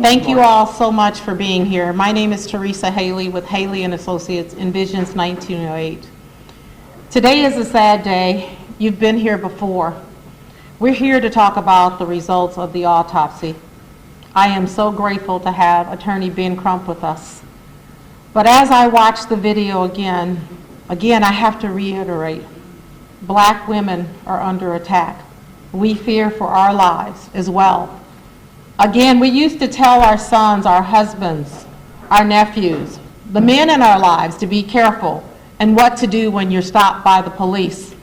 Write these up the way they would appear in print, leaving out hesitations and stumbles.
Thank you all so much for being here. My name is Teresa Haley with Haley and Associates in Visions 1908. Today is a sad day. You've been here before. We're here to talk about the results of the autopsy. I am so grateful to have Attorney Ben Crump with us. But as I watch the video again, I have to reiterate, Black women are under attack. We fear for our lives as well. Again, we used to tell our sons, our husbands, our nephews, the men in our lives to be careful and what to do when you're stopped by the police.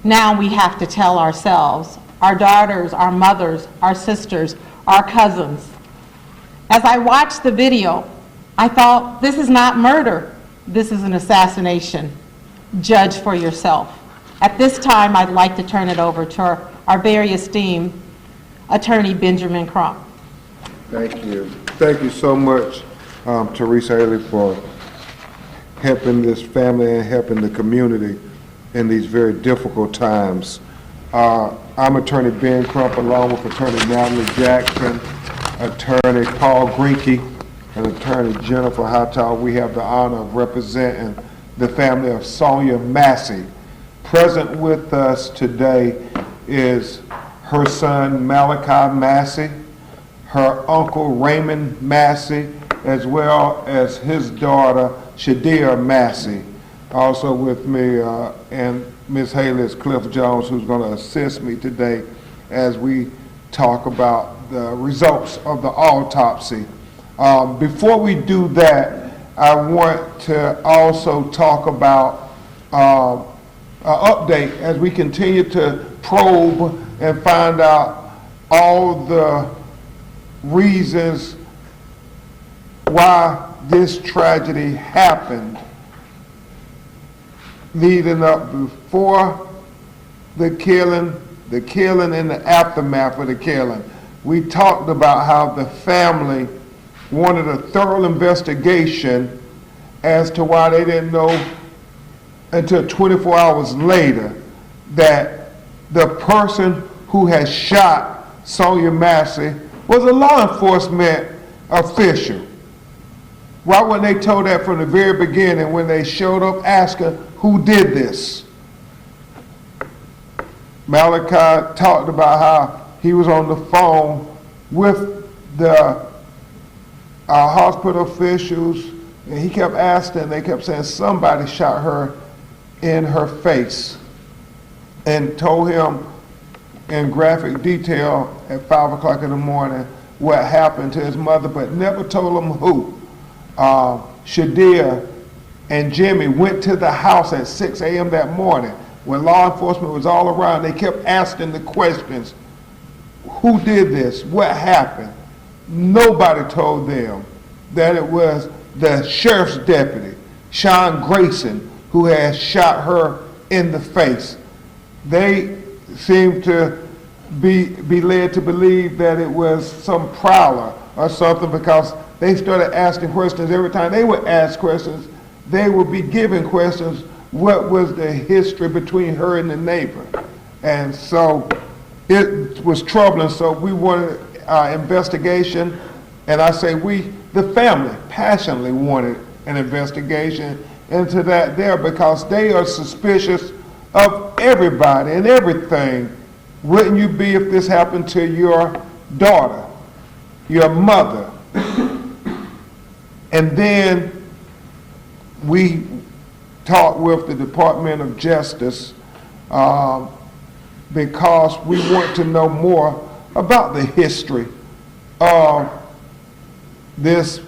Now we have to tell ourselves, our daughters, our mothers, our sisters, our cousins. As I watched the video, I thought, this is not murder. This is an assassination. Judge for yourself. At this time, I'd like to turn it over to our very esteemed Attorney Benjamin Crump. Thank you. Thank you so much, Teresa Haley, for helping this family and helping the community in these very difficult times. I'm Attorney Ben Crump, along with Attorney Natalie Jackson, Attorney Paul Greinke, and Attorney Jennifer Hightower. We have the honor of representing the family of Sonya Massey. Present with us today is her son Malachi Massey, her uncle Raymond Massey, as well as his daughter Shadia Massey. Also with me and Ms. Haley is Cliff Jones, who's going to assist me today as we talk about the results of the autopsy. Before we do that, I want to also talk about an update as we continue to probe and find out all the reasons why this tragedy happened leading up before the killing and the aftermath of the killing. We talked about how the family wanted a thorough investigation as to why they didn't know until 24 hours later that the person who had shot Sonya Massey was a law enforcement official. Why weren't they told that from the very beginning when they showed up asking who did this? Malachi talked about how he was on the phone with the hospital officials, and he kept asking, they kept saying somebody shot her in her face, and told him in graphic detail at 5 o'clock in the morning what happened to his mother, but never told him who. Shadia and Jimmy went to the house at 6 a.m. that morning when law enforcement was all around. They kept asking the questions, who did this? What happened? Nobody told them that it was the sheriff's deputy, Sean Grayson, who had shot her in the face. They seemed to be led to believe that it was some prowler or something, because they started asking questions. Every time they would ask questions, they would be given questions. What was the history between her and the neighbor? And so it was troubling. So we wanted investigation, and I say we, the family, passionately wanted an investigation into that there, because they are suspicious of everybody and everything. Wouldn't you be if this happened to your daughter, your mother? And then we talked with the Department of Justice because we want to know more about the history of this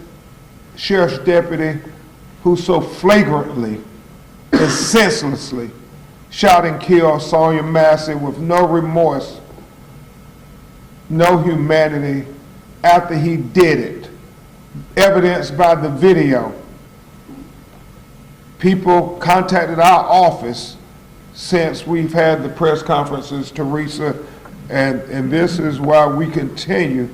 sheriff's deputy who so flagrantly and senselessly shot and killed Sonya Massey with no remorse, no humanity after he did it, evidenced by the video. People contacted our office since we've had the press conferences, Teresa, and this is why we continue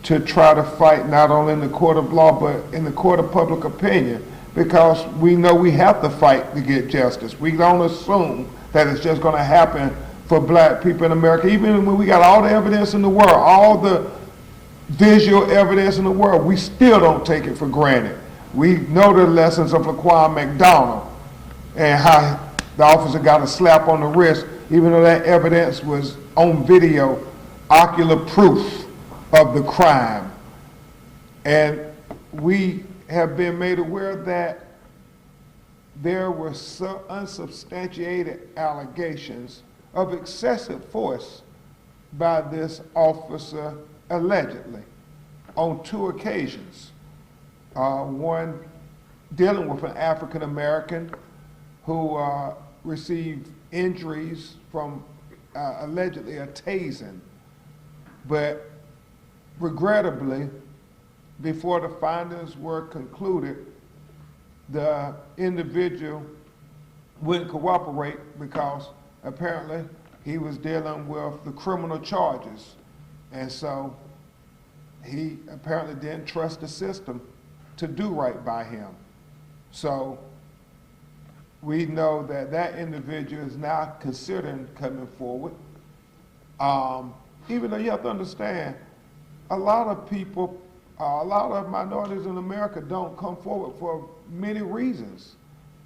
to try to fight not only in the court of law but in the court of public opinion, because we know we have to fight to get justice. We don't assume that it's just going to happen for black people in America, even when we got all the evidence in the world, all the visual evidence in the world, we still don't take it for granted. We know the lessons of Laquan McDonald and how the officer got a slap on the wrist, even though that evidence was on video, ocular proof of the crime. And we have been made aware that there were unsubstantiated allegations of excessive force by this officer allegedly on 2 occasions. One dealing with an African American who received injuries from allegedly a tasing, but regrettably, before the findings were concluded, the individual wouldn't cooperate because apparently he was dealing with the criminal charges. And so he apparently didn't trust the system to do right by him. So we know that that individual is now considering coming forward. Even though you have to understand, a lot of people, a lot of minorities in America don't come forward for many reasons.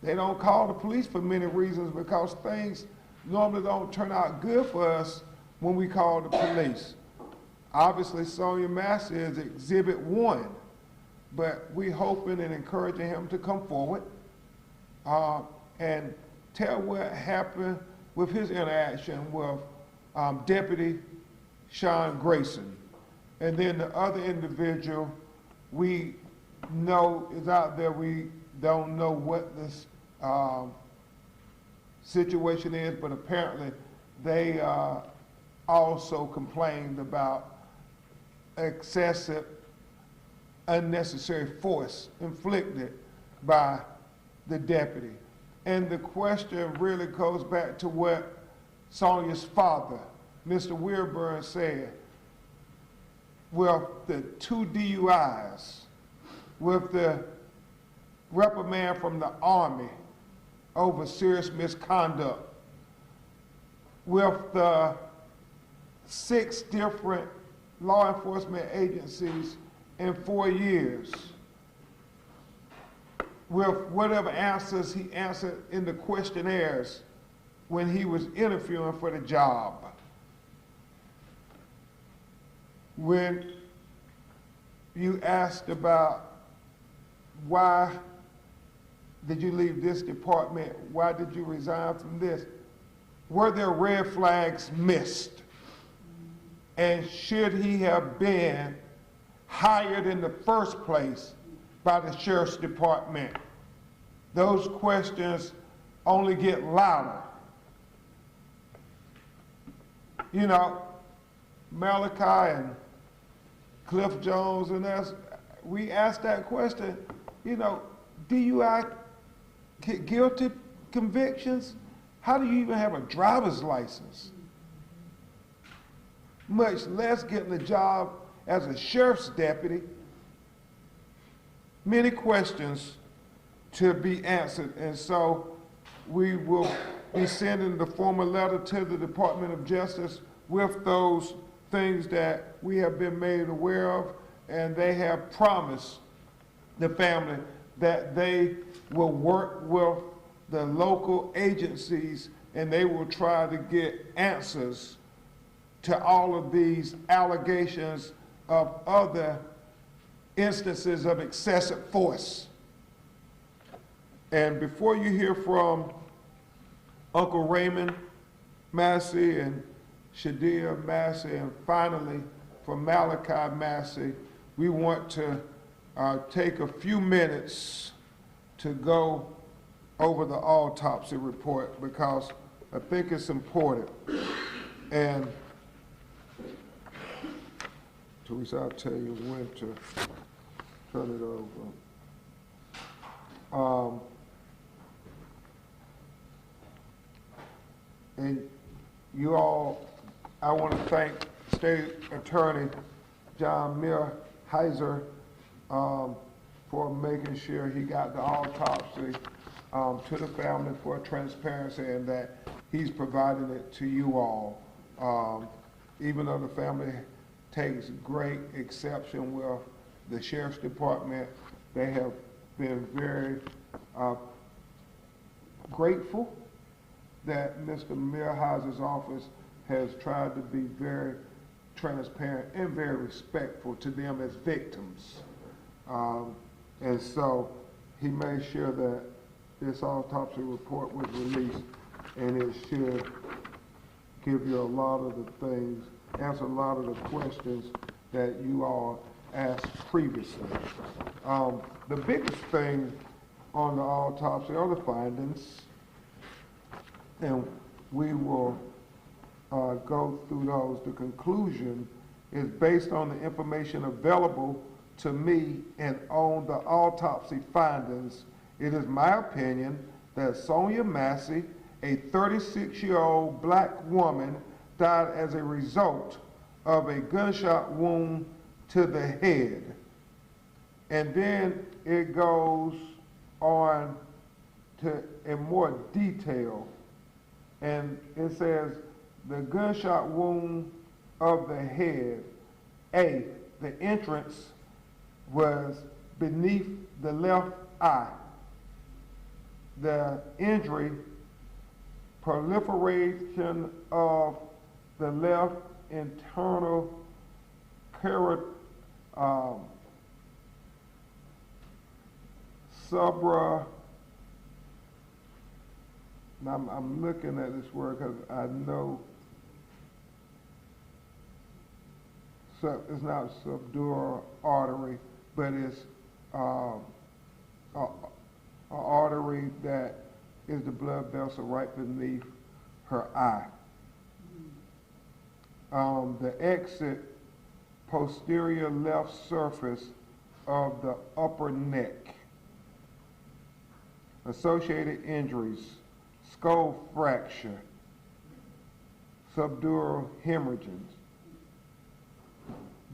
They don't call the police for many reasons because things normally don't turn out good for us when we call the police. Obviously, Sonya Massey is exhibit 1, but we're hoping and encouraging him to come forward and tell what happened with his interaction with Deputy Sean Grayson. And then the other individual we know is out there. We don't know what this situation is, but apparently they also complained about excessive, unnecessary force inflicted by the deputy. And the question really goes back to what Sonya's father, Mr. Weirburn, said. With the 2 DUIs, with the reprimand from the Army over serious misconduct, with the 6 different law enforcement agencies in 4 years, with whatever answers he answered in the questionnaires when he was interviewing for the job. When you asked about why did you leave this department, why did you resign from this, were there red flags missed? And should he have been hired in the first place by the sheriff's department? Those questions only get louder. You know, Malachi and Cliff Jones and us, we asked that question, you know, DUI guilty convictions? How do you even have a driver's license? Much less getting a job as a sheriff's deputy. Many questions to be answered, and so we will be sending the formal letter to the Department of Justice with those things that we have been made aware of, and they have promised the family that they will work with the local agencies and they will try to get answers to all of these allegations of other instances of excessive force. And before you hear from Uncle Raymond Massey and Shadia Massey, and finally from Malachi Massey, we want to take a few minutes to go over the autopsy report because I think it's important. And Teresa, I'll tell you when to turn it over. And you all, I want to thank State Attorney John Heiser for making sure he got the autopsy to the family for transparency, and that he's providing it to you all. Even though the family takes great exception with the Sheriff's Department. They have been very grateful that Mr. Millhouse's office has tried to be very transparent and very respectful to them as victims. And so he made sure that this autopsy report was released, and it should give you a lot of the things, answer a lot of the questions that you all asked previously. The biggest thing on the autopsy are the findings, and we will go through those. The conclusion is based on the information available to me and on the autopsy findings. It is my opinion that Sonya Massey, a 36-year-old black woman, died as a result of a gunshot wound to the head. And then it goes on to in more detail, and it says the gunshot wound of the head, A, the entrance was beneath the left eye. The injury, proliferation of the left internal subra. Now I'm looking at this word because I know it's not subdural artery, but it's an artery that is the blood vessel right beneath her eye. The exit, posterior left surface of the upper neck. Associated injuries, skull fracture, subdural hemorrhages.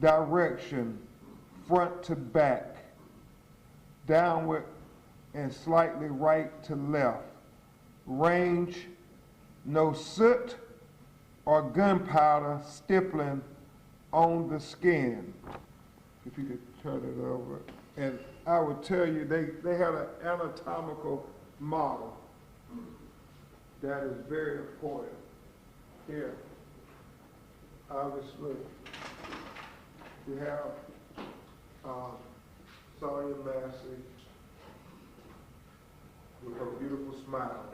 Direction, front to back, downward and slightly right to left. Range, no soot or gunpowder stippling on the skin. If you could turn it over. And I would tell you, they had an anatomical model that is very important. Here, obviously, you have Sonya Massey with her beautiful smile.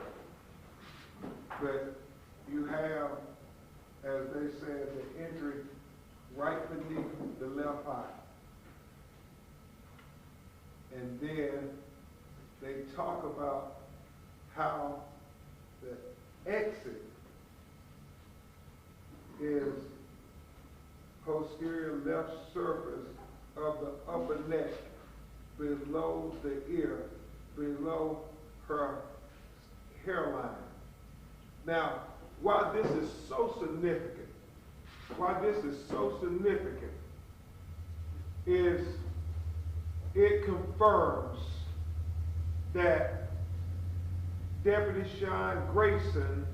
But you have, as they said, the injury right beneath the left eye. And then they talk about how the exit is posterior left surface of the upper neck, below the ear, below her hairline. Now, why this is so significant, is it confirms that Deputy Sean Grayson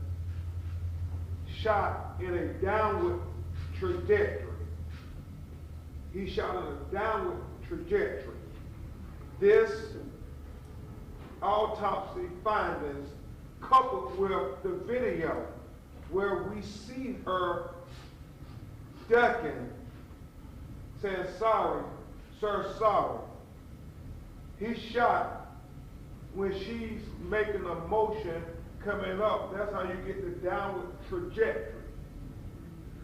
shot in a downward trajectory. He shot in a downward trajectory. This autopsy findings, coupled with the video where we see her ducking, saying, "Sorry, sir, sorry." He shot when she's making a motion coming up. That's how you get the downward trajectory.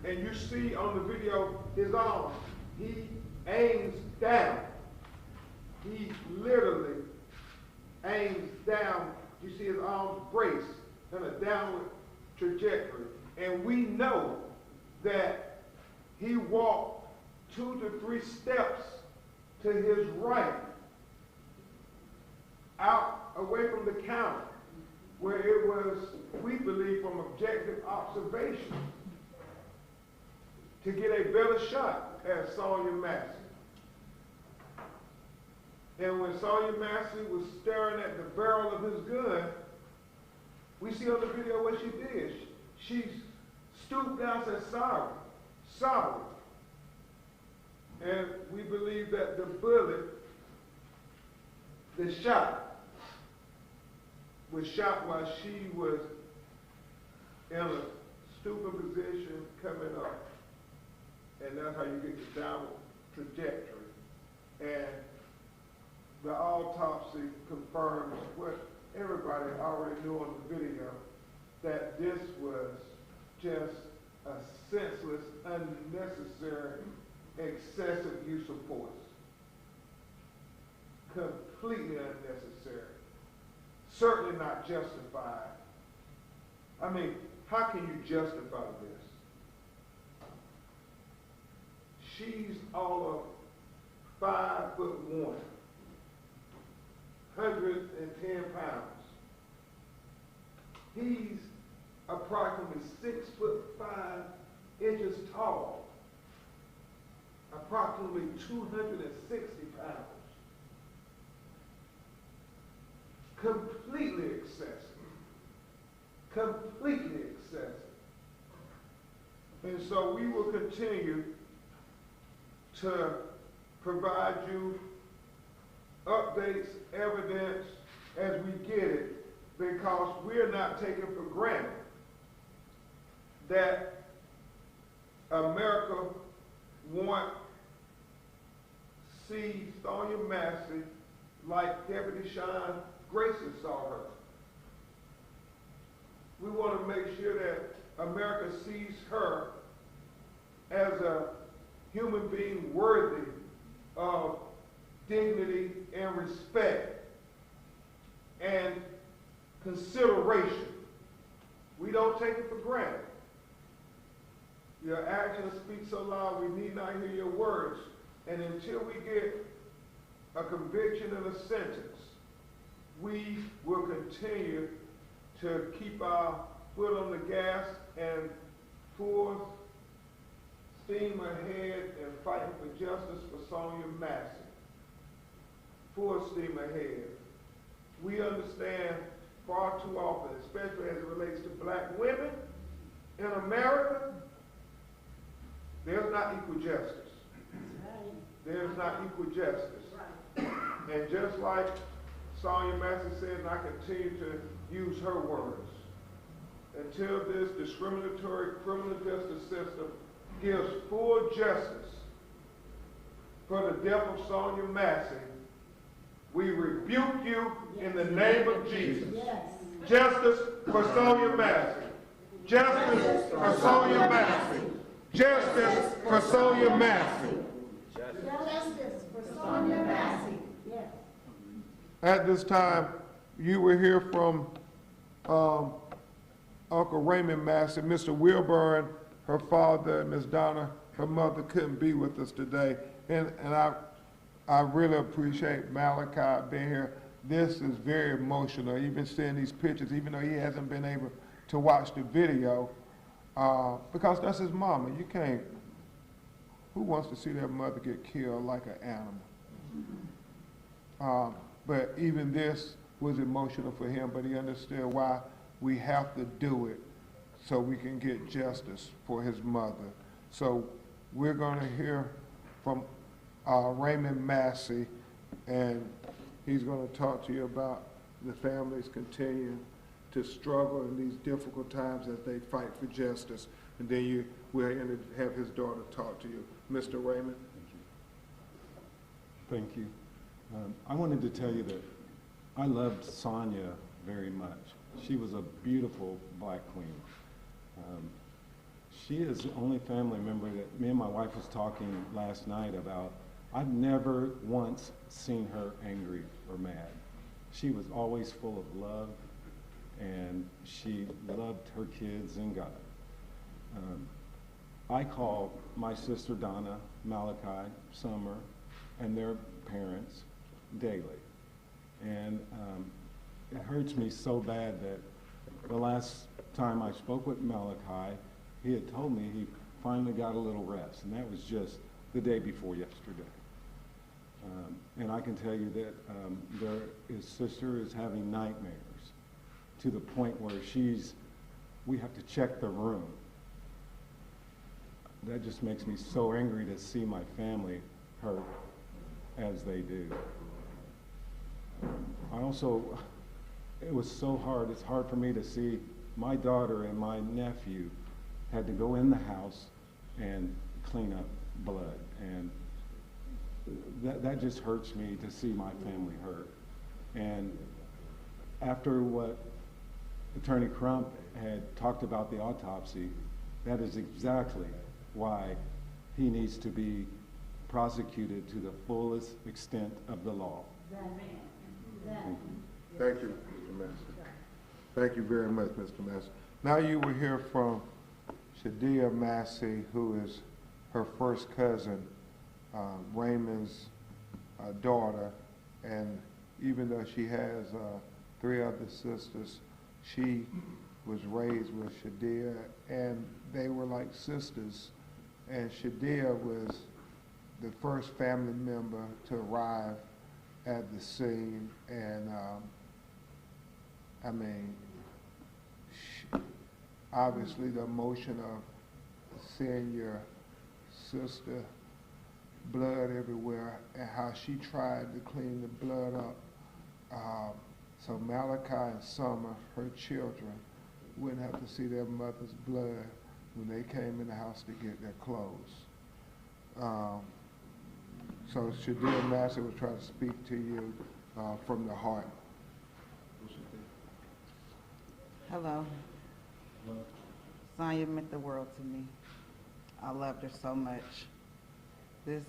And you see on the video his arms. He aims down. He literally aims down. You see his arms braced in a downward trajectory. And we know that he walked 2 to 3 steps to his right, out away from the counter, where it was, we believe, from objective observation, to get a better shot at Sonya Massey. And when Sonya Massey was staring at the barrel of his gun, we see on the video what she did. She stooped down and said, "Sorry, sorry." And we believe that the bullet, the shot, was shot while she was in a stupid position coming up. And that's how you get the downward trajectory. And the autopsy confirms what everybody already knew on the video, that this was just a senseless, unnecessary, excessive use of force. Completely unnecessary. Certainly not justified. I mean, how can you justify this? She's all of 5'1", 110 pounds. He's approximately 6'5" tall, approximately 260 pounds. Completely excessive. Completely excessive. And so we will continue to provide you updates, evidence as we get it, because we're not taking for granted that America won't see Sonya Massey like Deputy Sean Grayson saw her. We want to make sure that America sees her as a human being worthy of dignity and respect and consideration. We don't take it for granted. Your actions speak so loud we need not hear your words. And until we get a conviction and a sentence, we will continue to keep our foot on the gas and full steam ahead and fighting for justice for Sonya Massey. Full steam ahead. We understand far too often, especially as it relates to black women in America, there's not equal justice. There's not equal justice. And just like Sonya Massey said, and I continue to use her words, until this discriminatory criminal justice system gives full justice for the death of Sonya Massey, we rebuke you in the name of Jesus. Justice for Sonya Massey. Justice for Sonya Massey. Justice for Sonya Massey. Justice for Sonya Massey. Yes. At this time, you will hear from Uncle Raymond Massey. Mr. Wilburn, her father, and Miss Donna, her mother, couldn't be with us today. And I really appreciate Malachi being here. This is very emotional, even seeing these pictures, even though he hasn't been able to watch the video, because that's his mama. You can't, who wants to see their mother get killed like an animal? But even this was emotional for him, but he understood why we have to do it so we can get justice for his mother. So we're going to hear from Raymond Massey, and he's going to talk to you about the families continuing to struggle in these difficult times as they fight for justice. And then we're going to have his daughter talk to you. Mr. Raymond. Thank you. I wanted to tell you that I loved Sonya very much. She was a beautiful black queen. She is the only family member that me and my wife was talking last night about. I've never once seen her angry or mad. She was always full of love, and she loved her kids and God. I call my sister Donna, Malachi, Summer, and their parents daily. And it hurts me so bad that the last time I spoke with Malachi, he had told me he finally got a little rest, and that was just the day before yesterday. And I can tell you that his sister is having nightmares to the point where we have to check the room. That just makes me so angry to see my family hurt as they do. It was so hard, it's hard for me to see my daughter and my nephew had to go in the house and clean up blood. And that just hurts me to see my family hurt. And after what Attorney Crump had talked about the autopsy, that is exactly why he needs to be prosecuted to the fullest extent of the law. Thank you, Mr. Massey. Thank you very much, Mr. Massey. Now you will hear from Sonya Massey, who is her first cousin, Raymond's daughter, and even though she has 3 other sisters, she was raised with Shadia, and they were like sisters. And Shadia was the first family member to arrive at the scene, and obviously the emotion of seeing your sister blood everywhere and how she tried to clean the blood up. So Malachi and Summer, her children, wouldn't have to see their mother's blood when they came in the house to get their clothes. So Sonya Massey will try to speak to you from the heart. Hello. Sonya meant the world to me. I loved her so much. This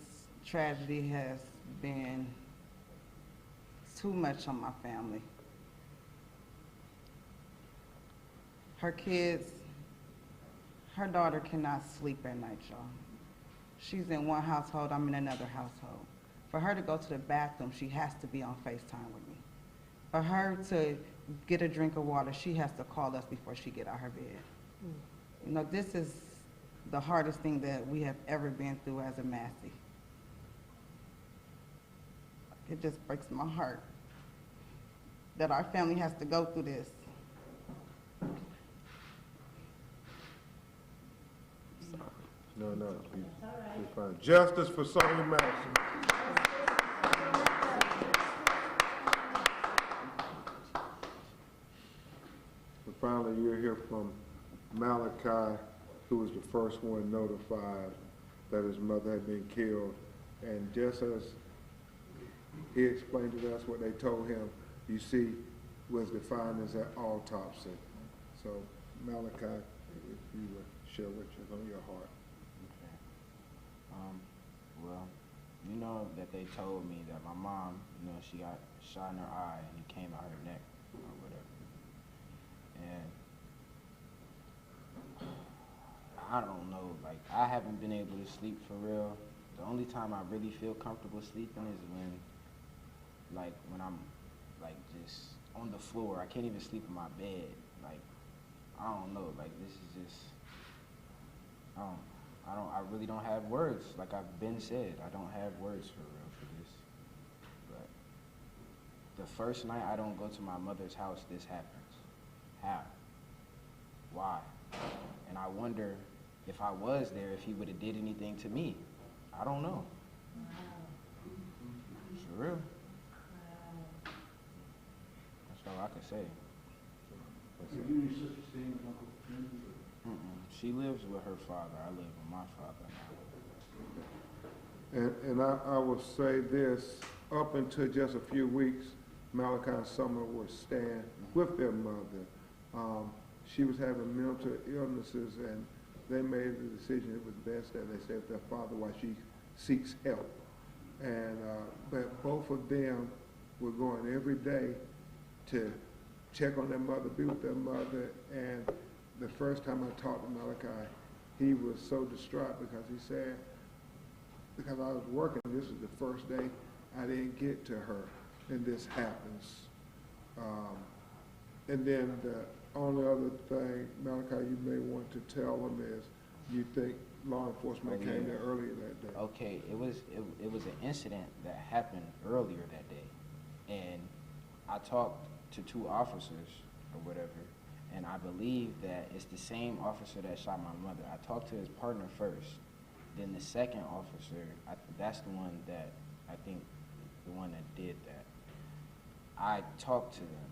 tragedy has been too much on my family. Her kids, her daughter cannot sleep at night, y'all. She's in one household, I'm in another household. For her to go to the bathroom, she has to be on FaceTime with me. For her to get a drink of water, she has to call us before she get out her bed. You know, this is the hardest thing that we have ever been through as a Massey. It just breaks my heart that our family has to go through this. No, you're fine. Justice for Sonya Massey. And finally, you'll hear from Malachi, who was the first one notified that his mother had been killed. And just as he explained to us what they told him, you see, was defined as an autopsy. So, Malachi, if you would share what is on your heart. Well, you know that they told me that my mom, you know, she got shot in her eye and it came out her neck or whatever. And I don't know, like, I haven't been able to sleep for real. The only time I really feel comfortable sleeping is when I'm, like, just on the floor. I can't even sleep in my bed. Like, I don't know, like, this is just, I really don't have words. Like I've been said, I don't have words for real for this. But the first night I don't go to my mother's house, this happens. How? Why? And I wonder if I was there, if he would have did anything to me. I don't know. For real. That's all I can say. She lives with her father. I live with my father now. And I will say this, up until just a few weeks, Malachi and Summer were staying with their mother. She was having mental illnesses, and they made the decision it was best that they stay with their father while she seeks help. And but both of them were going every day to check on their mother, be with their mother. And the first time I talked to Malachi, he was so distraught because he said, because I was working, this is the first day I didn't get to her, and this happens. And then the only other thing, Malachi, you may want to tell them is you think law enforcement came there earlier that day. Okay, it was an incident that happened earlier that day, and I talked to 2 officers or whatever, and I believe that it's the same officer that shot my mother. I talked to his partner first, Then the second officer, that's the one that, I think, the one that did that. I talked to them,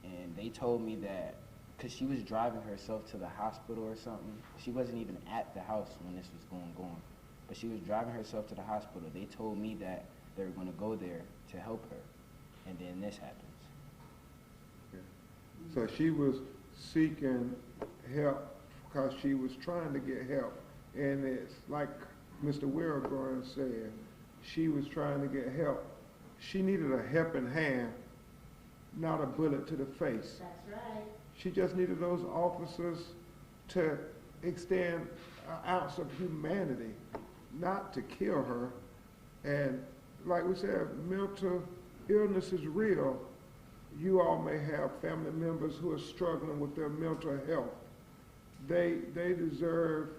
and they told me that, because she was driving herself to the hospital or something. She wasn't even at the house when this was going on. But she was driving herself to the hospital. They told me that they were going to go there to help her. And then this happens. So she was seeking help because she was trying to get help. And it's like Mr. Wilburn said, she was trying to get help. She needed a helping hand, not a bullet to the face. That's right. She just needed those officers to extend an ounce of humanity, not to kill her. And like we said, mental illness is real. You all may have family members who are struggling with their mental health. They deserve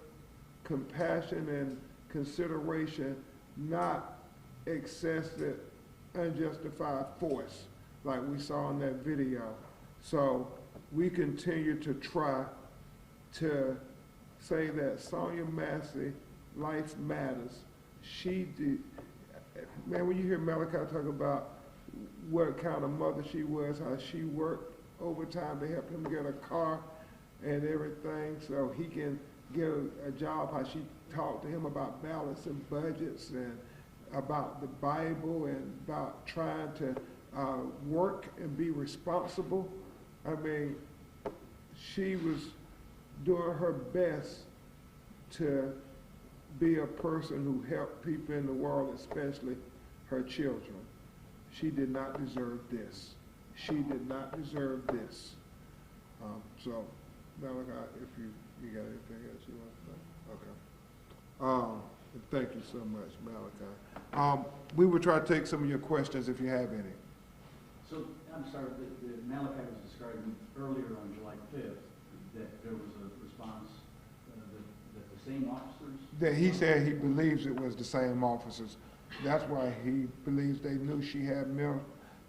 compassion and consideration, not excessive, unjustified force like we saw in that video. So we continue to try to say that Sonya Massey, life matters. She did, man, when you hear Malachi talk about what kind of mother she was, how she worked overtime to help him get a car and everything so he can get a job, how she talked to him about balancing budgets and about the Bible and about trying to work and be responsible. I mean, she was doing her best to be a person who helped people in the world, especially her children. She did not deserve this. She did not deserve this. So, Malachi, if you got anything else you want to say? Okay. Thank you so much, Malachi. We will try to take some of your questions if you have any. So, I'm sorry, the Malachi was describing earlier on July 5th that there was a response that the same officers? That he said he believes it was the same officers. That's why he believes they knew she had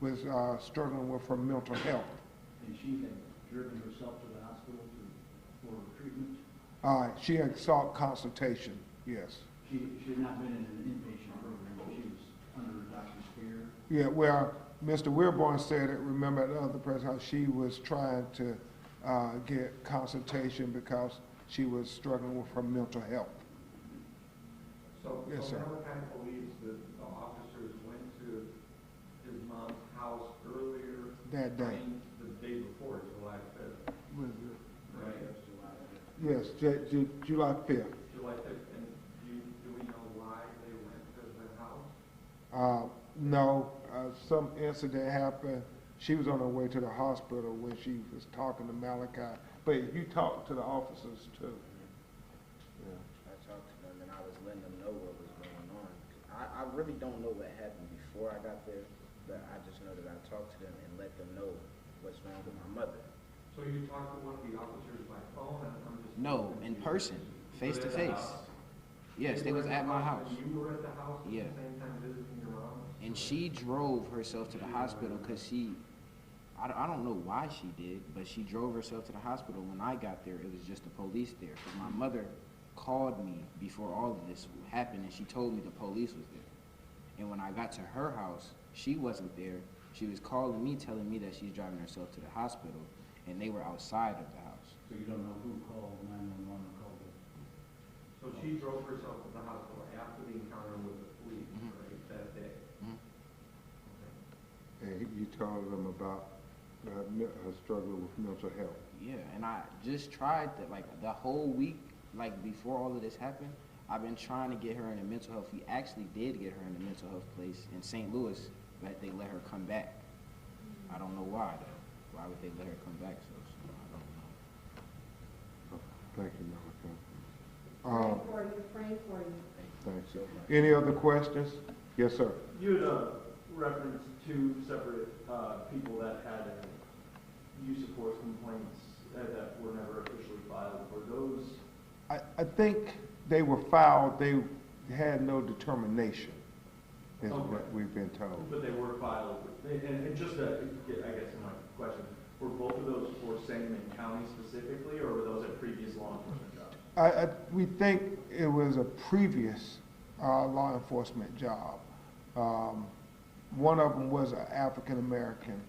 was struggling with her mental health. And she had driven herself to the hospital for treatment? She had sought consultation, yes. She had not been in an inpatient program, but she was under a doctor's care? Yeah, well, Mr. Wilborn said it, remember at the other press how she was trying to get consultation because she was struggling with her mental health. So, Yes, sir. Malachi believes that the officers went to his mom's house earlier. That day. The day before, July 5th. Right? Yes, July 5th. July 5th, and do we know why they went to the house? No, some incident happened. She was on her way to the hospital when she was talking to Malachi. But you talked to the officers too. Yeah. I talked to them and I was letting them know what was going on. I really don't know what happened before I got there, but I just know that I talked to them and let them know what's wrong with my mother. So you talked to one of the officers by phone? I'm just No, in person, face to face. Yes, they was at my house. You were at the house at Yeah. the same time visiting your mom? And she drove herself to the hospital because I don't know why she did, but she drove herself to the hospital. When I got there, it was just the police there. Because my mother called me before all of this happened, and she told me the police was there. And when I got to her house, she wasn't there. She was calling me, telling me that she's driving herself to the hospital, and they were outside of the house. So you don't know who called 911 or called it? So she drove herself to the hospital after the encounter with the police, Mhm. right, that day? Mhm. Okay. And you told them about her struggle with mental health. Yeah, and I just tried to, like, the whole week, like, before all of this happened, I've been trying to get her in a mental health. We actually did get her in a mental health place in St. Louis, but they let her come back. I don't know why, though. Why would they let her come back so soon? I don't know. Thank you, Malachi. Pray for you, pray for you. Thanks. Any other questions? Yes, sir. You had referenced two separate people that had use of force complaints that were never officially filed. Were those? I think they were filed, they had no determination, is Okay. what we've been told. But they were filed. And just to get, I guess, in my question, were both of those for Sangamon County specifically, or were those at previous law enforcement jobs? We think it was a previous law enforcement job. One of them was an African-American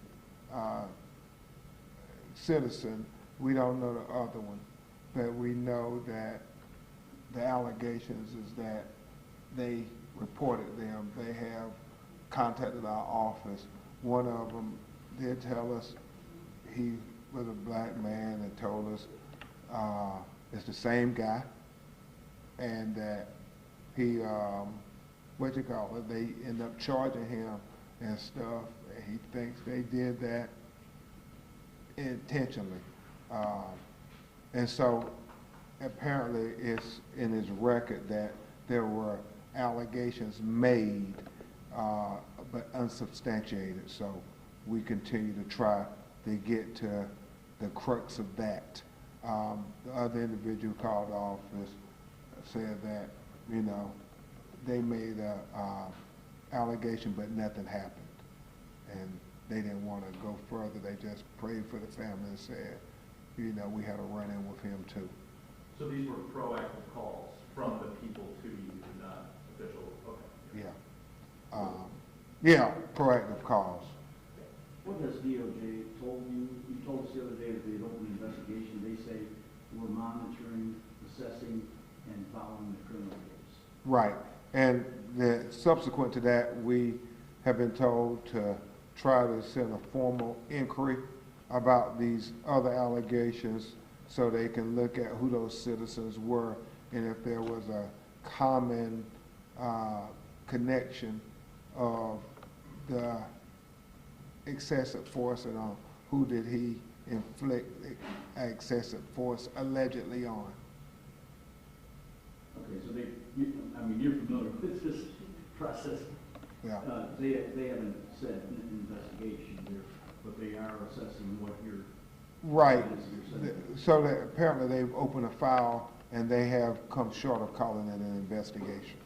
citizen. We don't know the other one, but we know that the allegations is that they reported them. They have contacted our office. One of them did tell us he was a black man and told us it's the same guy, and that he, they end up charging him and stuff. He thinks they did that intentionally. And so apparently it's in his record that there were allegations made, but unsubstantiated. So we continue to try to get to the crux of that. The other individual who called the office said that, you know, they made a allegation, but nothing happened. And they didn't want to go further. They just prayed for the family and said, you know, we had a run-in with him too. So these were proactive calls from the people to you, not official, okay. Yeah, proactive calls. What has DOJ told you? You told us the other day that they had opened an investigation. They say we're monitoring, assessing, and following the criminal case. Right. And subsequent to that, we have been told to try to send a formal inquiry about these other allegations so they can look at who those citizens were and if there was a common connection of the excessive force and on who did he inflict excessive force allegedly on. Okay, so you're familiar with this process. Yeah. They haven't said an investigation there, but they are assessing what you're. Right. You're saying. So that apparently they've opened a file and they have come short of calling it an investigation.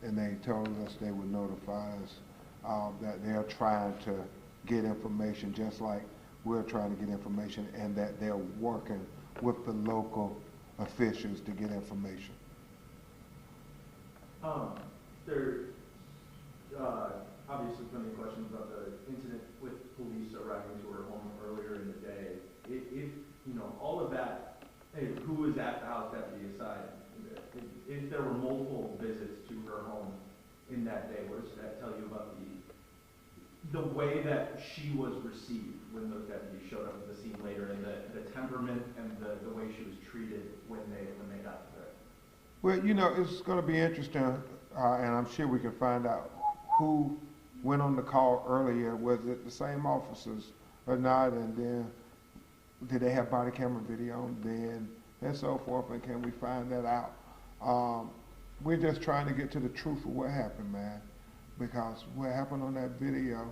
And they told us they would notify us that they're trying to get information just like we're trying to get information, and that they're working with the local officials to get information. There, obviously plenty of questions about the incident with police arriving to her home earlier in the day. If you know, all of that, hey, who was at the house deputy aside, if there were multiple visits to her home in that day, what does that tell you about the way that she was received when those deputies showed up at the scene later, and the temperament and the way she was treated when they got there? Well, you know, it's going to be interesting, and I'm sure we can find out who went on the call earlier. Was it the same officers or not? And then did they have body camera video then, and so forth, and can we find that out? We're just trying to get to the truth of what happened, man, because what happened on that video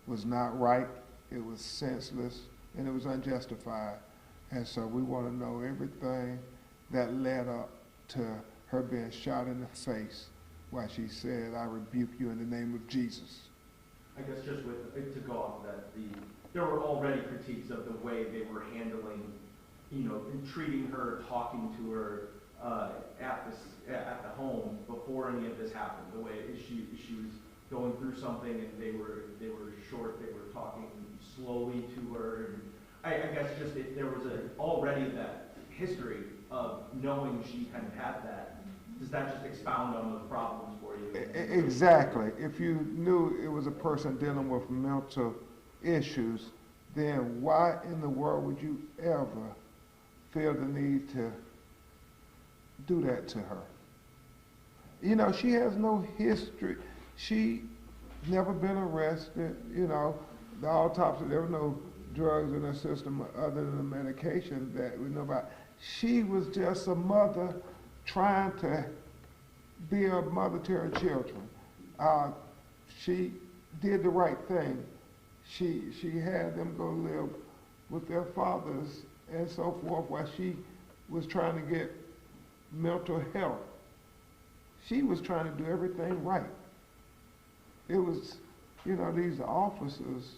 was not right, it was senseless, and it was unjustified. And so we want to know everything that led up to her being shot in the face while she said, "I rebuke you in the name of Jesus." I guess just to go off of that, there were already critiques of the way they were handling, you know, treating her, talking to her at the home before any of this happened. The way she was going through something and they were short, they were talking slowly to her. And I guess just if there was already that history of knowing she kind of had that, does that just expound on those problems for you? Exactly. If you knew it was a person dealing with mental issues, then why in the world would you ever feel the need to do that to her? You know, she has no history. She never been arrested. You know, the autopsy, there were no drugs in her system other than the medication that we know about. She was just a mother trying to be a mother to her children. She did the right thing. She had them go live with their fathers and so forth while she was trying to get mental health. She was trying to do everything right. It was, you know, these officers,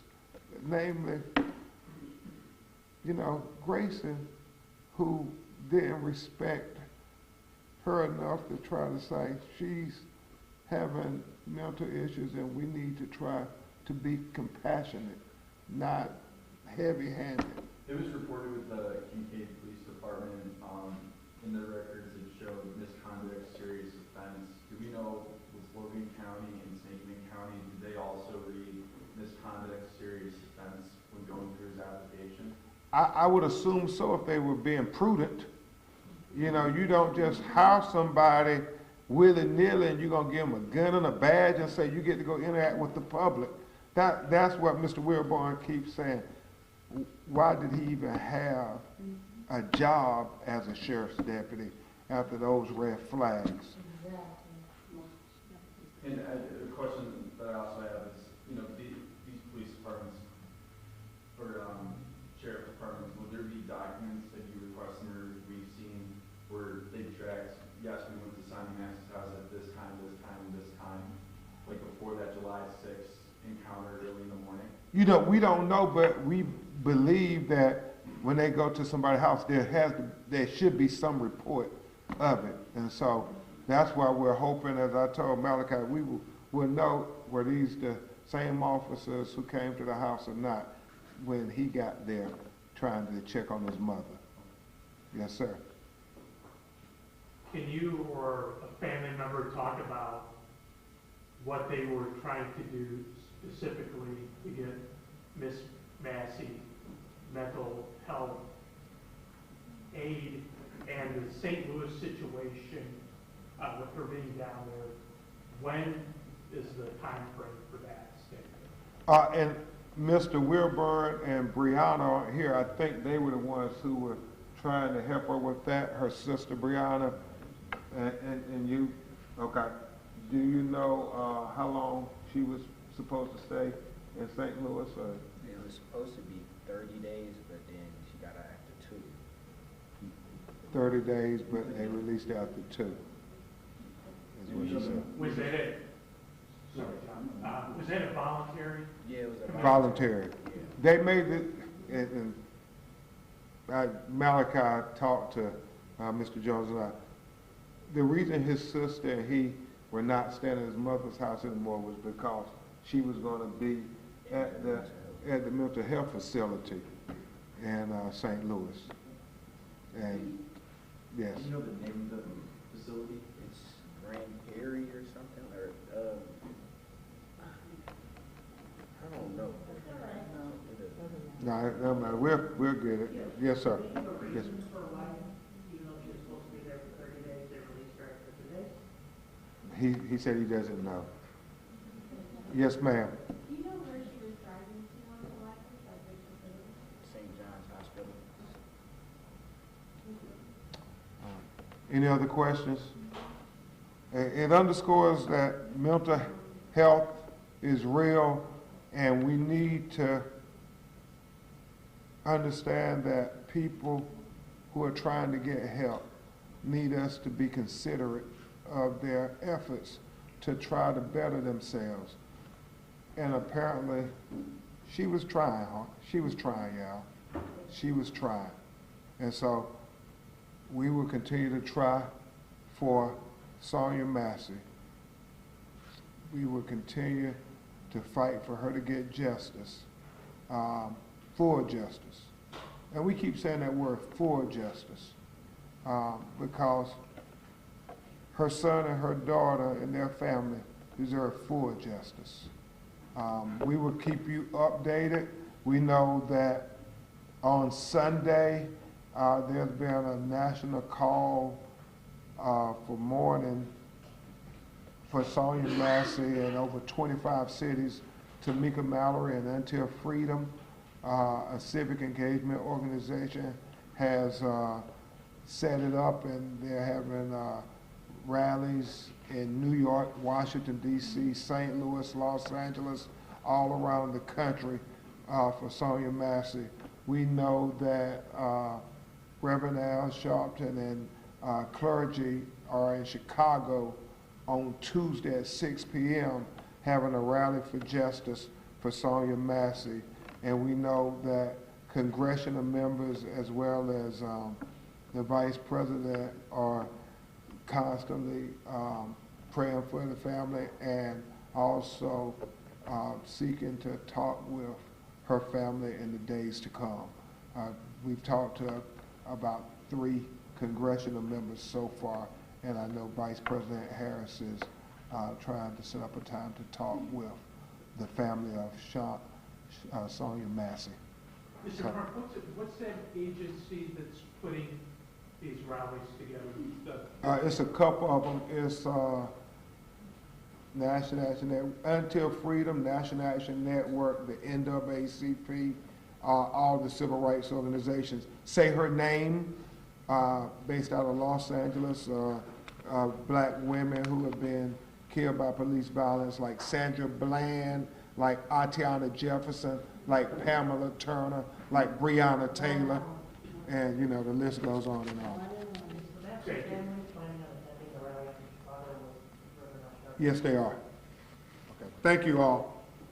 namely, you know, Grayson, who didn't respect her enough to try to say she's having mental issues and we need to try to be compassionate, not heavy-handed. It was reported with the Kincaid Police Department, in their records it showed misconduct, serious offense. Do we know with Logan County and St. Clair County, did they also read misconduct, serious offense when going through his application? I would assume so if they were being prudent. You know, you don't just hire somebody willy-nilly and you're gonna give them a gun and a badge and say you get to go interact with the public. That's what Mr. Wilborn keeps saying. Why did he even have a job as a sheriff's deputy after those red flags? And a question that I also have is, you know, these police departments or sheriff departments, will there be documents that you request or we've seen where they tracked, yes, we went to Sonya Massey's house at this time, like before that July 6th encounter early in the morning? You know, we don't know, but we believe that when they go to somebody's house, there should be some report of it. And so that's why we're hoping, as I told Malachi, we will know were these the same officers who came to the house or not when he got there trying to check on his mother. Yes, sir. Can you or a family member talk about what they were trying to do specifically to get Miss Massey mental health aid and the St. Louis situation with her being down there? When is the time frame for that statement? And Mr. Wilburn and Brianna are here. I think they were the ones who were trying to help her with that, her sister Brianna, and you. Okay. Do you know how long she was supposed to stay in St. Louis? Or? It was supposed to be 30 days, but then she got out after 2. 30 days, but they released after 2. Is what she said. Was that it? Sorry, John. Was that a voluntary? Yeah, it was a Voluntary. Yeah. They made it, and Malachi talked to Mr. Jones and I. The reason his sister and he were not staying at his mother's house anymore was because she was going to be at the mental health facility in St. Louis. And yes. Do you know the name of the facility? It's Grand Prairie or something, or I don't know. No, no, no, we'll get it. Yes, sir. Yes. He said he doesn't know. Yes, ma'am. Do you know where she was driving to on the life? Like which facility? St. John's Hospital. Any other questions? It underscores that mental health is real, and we need to understand that people who are trying to get help need us to be considerate of their efforts to try to better themselves. And apparently, she was trying, huh? She was trying, y'all. She was trying. And so, we will continue to try for Sonya Massey. We will continue to fight for her to get justice, full justice. And we keep saying that word, full justice, because her son and her daughter and their family deserve full justice. We will keep you updated. We know that on Sunday, there's been a national call for mourning for Sonya Massey in over 25 cities. Tamika Mallory and Until Freedom, a civic engagement organization, has set it up, and they're having rallies in New York, Washington, D.C., St. Louis, Los Angeles, all around the country for Sonya Massey. We know that Reverend Al Sharpton and clergy are in Chicago on Tuesday at 6 p.m. having a rally for justice for Sonya Massey. And we know that congressional members as well as the vice president are constantly praying for the family and also seeking to talk with her family in the days to come. We've talked to about 3 congressional members so far, and I know Vice President Harris is trying to set up a time to talk with the family of Sonya Massey. Mr. Mark, what's that agency that's putting these rallies together? It's a couple of them. It's National Action Network, Until Freedom, National Action Network, the NAACP, all the civil rights organizations. Say Her Name, based out of Los Angeles, black women who have been killed by police violence, like Sandra Bland, like Atiana Jefferson, like Pamela Turner, like Breonna Taylor, and you know, the list goes on and on. Yes, they are. Okay. Thank you all.